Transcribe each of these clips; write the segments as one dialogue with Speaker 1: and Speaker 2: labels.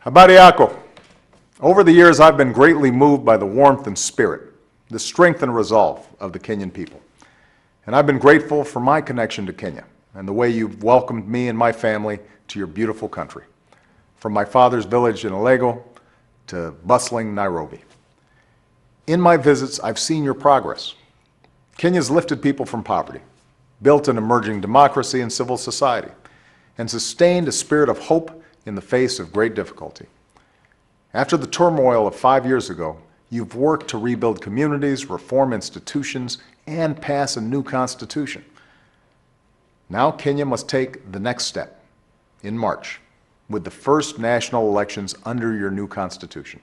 Speaker 1: Habari yako. Over the years, I've been greatly moved by the warmth and spirit, the strength and resolve of the Kenyan people. And I've been grateful for my connection to Kenya and the way you've welcomed me and my family to your beautiful country, from my father's village in Alego to bustling Nairobi. In my visits, I've seen your progress. Kenya's lifted people from poverty, built an emerging democracy and civil society, and sustained a spirit of hope in the face of great difficulty. After the turmoil of 5 years ago, you've worked to rebuild communities, reform institutions, and pass a new constitution. Now Kenya must take the next step in March with the first national elections under your new constitution.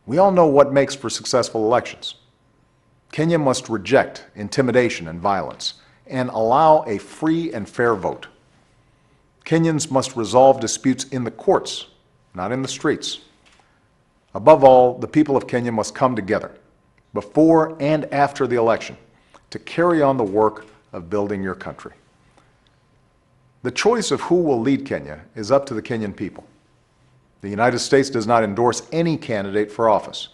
Speaker 1: We all know what makes for successful elections. Kenya must reject intimidation and violence and allow a free and fair vote. Kenyans must resolve disputes in the courts, not in the streets. Above all, the people of Kenya must come together before and after the election to carry on the work of building your country. The choice of who will lead Kenya is up to the Kenyan people. The United States does not endorse any candidate for office,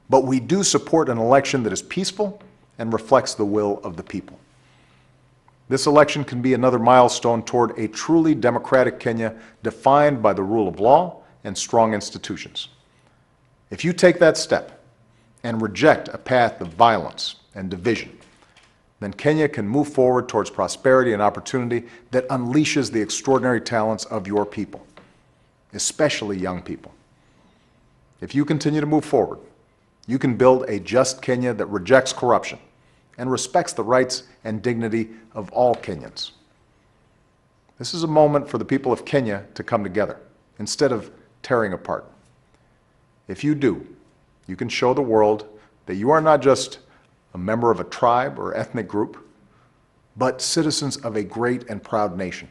Speaker 1: but we do support an election that is peaceful and reflects the will of the people. This election can be another milestone toward a truly democratic Kenya defined by the rule of law and strong institutions. If you take that step and reject a path of violence and division, then Kenya can move forward towards prosperity and opportunity that unleashes the extraordinary talents of your people, especially young people. If you continue to move forward, you can build a just Kenya that rejects corruption and respects the rights and dignity of all Kenyans. This is a moment for the people of Kenya to come together instead of tearing apart. If you do, you can show the world that you are not just a member of a tribe or ethnic group, but citizens of a great and proud nation.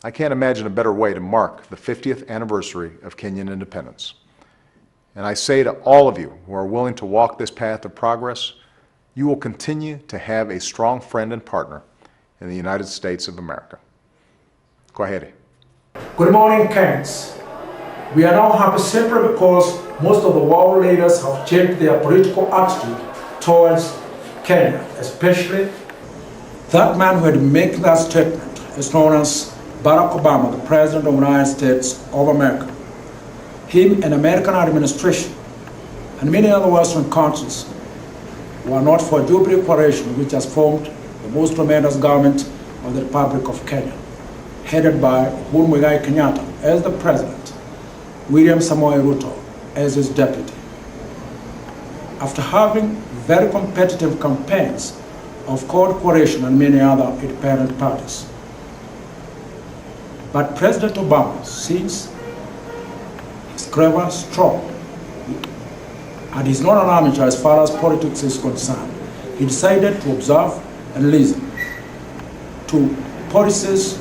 Speaker 1: I can't imagine a better way to mark the 50th anniversary of Kenyan independence. And I say to all of you who are willing to walk this path of progress, you will continue to have a strong friend and partner in the United States of America. Kwaheri.
Speaker 2: Good morning, Kenyans. We are now happy simply because most of the world leaders have changed their political attitude towards Kenya, especially that man who had made that statement is known as Barack Obama, the President of the United States of America. Him and American administration and many other Western countries were not for Jubilee Coalition, which has formed the most tremendous government of the Republic of Kenya, headed by Uhuru Muigai Kenyatta as the president, William Samoei Ruto as his deputy. After having very competitive campaigns of Code Coalition and many other independent parties. But President Obama, since he's clever, strong, and he's not an amateur as far as politics is concerned, he decided to observe and listen to policies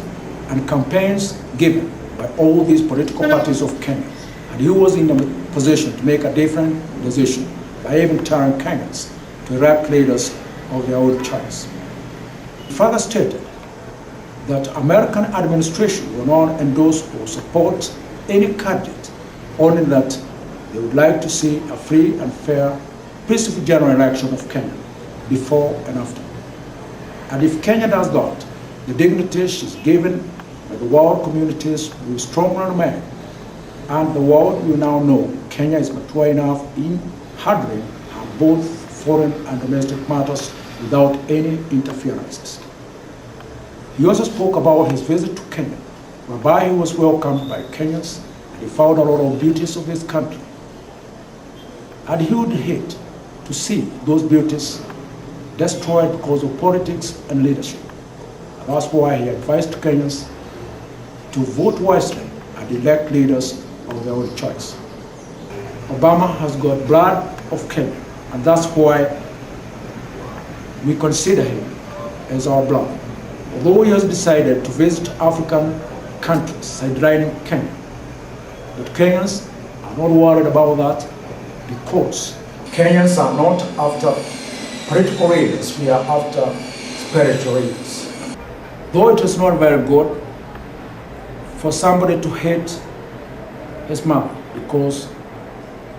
Speaker 2: and campaigns given by all these political parties of Kenya. And he was in the position to make a different decision by even telling Kenyans to elect leaders of their own choice. He further stated that American administration will not endorse or support any candidate, only that they would like to see a free and fair, peaceful general election of Kenya before and after. And if Kenya does that, the dignity she's given by the world communities will strongly remain, and the world will now know Kenya is mature enough in handling both foreign and domestic matters without any interferences. He also spoke about his visit to Kenya, whereby he was welcomed by Kenyans and he found a lot of beauties of his country. And he would hate to see those beauties destroyed because of politics and leadership. And that's why he advised Kenyans to vote wisely and elect leaders of their own choice. Obama has got blood of Kenya, and that's why we consider him as our brother. Although he has decided to visit African countries sidelining Kenya, but Kenyans are not worried about that because Kenyans are not after political leaders, we are after spiritual leaders. Though it is not very good for somebody to hate his mother because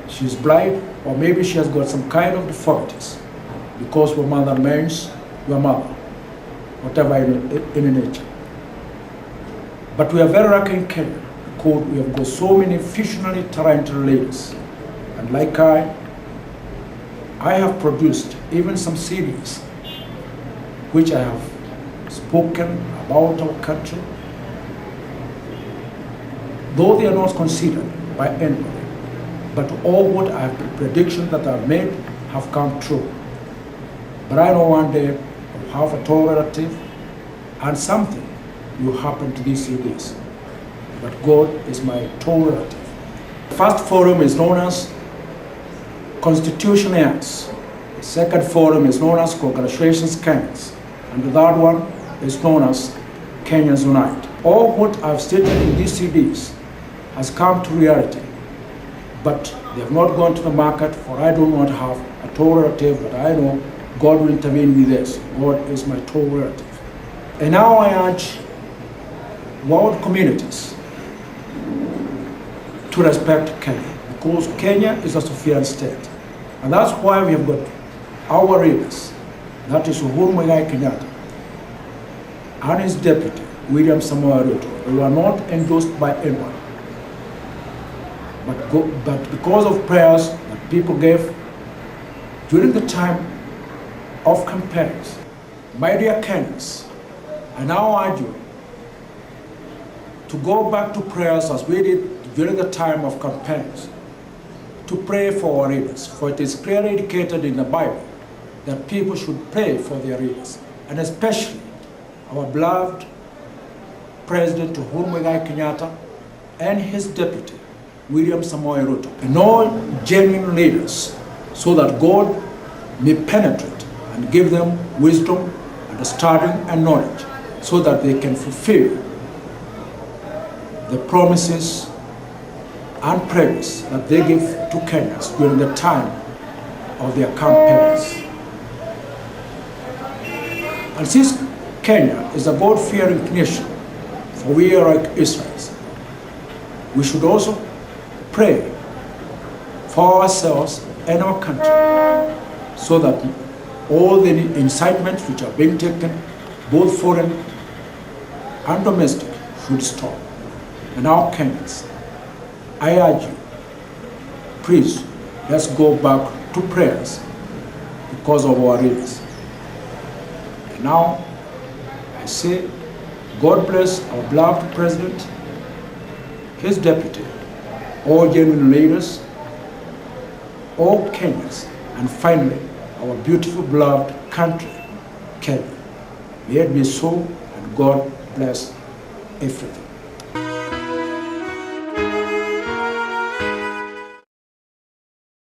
Speaker 2: she's blind, or maybe she has got some kind of deformities, because your mother means your mother, whatever in nature. But we are very lucky in Kenya because we have got so many visionary, talented leaders. And like I have produced even some series which I have spoken about our country, though they are not considered by anybody. But all what I have predictions that I've made have come true. But I know one day I'll have a tall relative and something will happen to these CDs. But God is my tall relative. The first forum is known as Constitution Ends. The second forum is known as Congratulations Kenyans. And the third one is known as Kenyans Unite. All what I've stated in these CDs has come to reality. But they have not gone to the market, for I do not have a tall relative, but I know God will intervene with this. God is my tall relative. And now I urge world communities to respect Kenya, because Kenya is a sovereign state. And that's why we have got our leaders, that is Uhuru Muigai Kenyatta, and his deputy, William Samoei Ruto. They were not endorsed by anyone. But because of prayers that people gave during the time of campaigns, my dear Kenyans, I now urge you to go back to prayers as we did during the time of campaigns, to pray for our leaders, for it is clearly indicated in the Bible that people should pray for their leaders, and especially our beloved President Uhuru Muigai Kenyatta and his deputy, William Samoei Ruto, and all genuine leaders, so that God may penetrate and give them wisdom, understanding, and knowledge, so that they can fulfill the promises and prayers that they give to Kenyans during the time of their campaigns. And since Kenya is a God-fearing nation, for we are like Israelites, we should also pray for ourselves and our country, so that all the incitements which are being taken, both foreign and domestic, should stop. And now, Kenyans, I urge you, please, let's go back to prayers because of our leaders. And now, I say, God bless our beloved President, his deputy, all genuine leaders, all Kenyans, and finally, our beautiful, beloved country, Kenya. May it be so, and God bless everything.